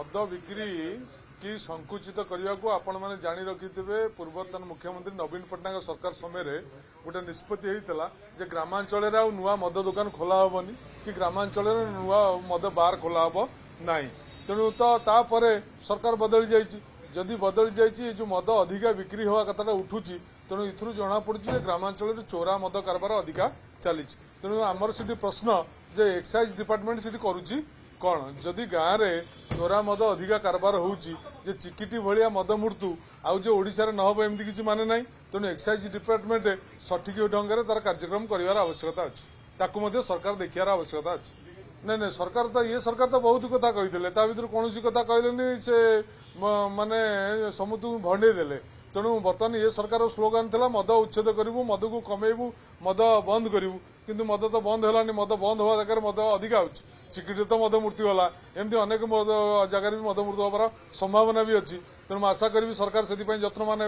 मद बिक्री कि संकुचित करने को आपण मैंने जानी रखिथे पूर्वतन मुख्यमंत्री नवीन पट्टनायक सरकार समय गोटे निष्पत्ति होता जे ग्रामांचल नुआ मद दुकान खोला हेनी कि ग्रामांचल नुआ मद बार खोला हम ना तेणु तो तापर सरकार बदली जाइए जदि बदली जाइए जो मद अधिका बिक्री हवा कथाटा उठुची तेणु इथु जना पड़ी ग्रामांचल चोरा मद कारबार अधिका चली तेणु आमर से प्रश्न जे एक्साइज डिपार्टमेंट से करुच्ची कौन जदि गाँव में चोरा मद अधिका कारबार होउची जे चिकिटी भलिया मद मृत्यु आउ जो ओडिशा न हो एमती किसी माने ना तेणु एक्साइज डिपार्टमेंट सठिक ढंग से तार कार्यक्रम कर आवश्यकता अच्छी ताकू सरकार देखार आवश्यकता अच्छी नहीं नहीं सरकार तो ये सरकार तो बहुत कथा कही भर कौन कथा कहले से माने समस्त भंडे देले तेणु बर्तमान ये सरकार स्लोगान था मद उच्छेद करूँ मद को कमेबू मद बंद करूँ किंतु मद तो बंद है मद बंद हवा जगह मद अधिका हो चिकिटी तो मद मृत्यु है एमती अनेक जगह भी मद मृत्यु हमार संभावना भी अच्छी तेणु आशा करी सरकार से जत्न मान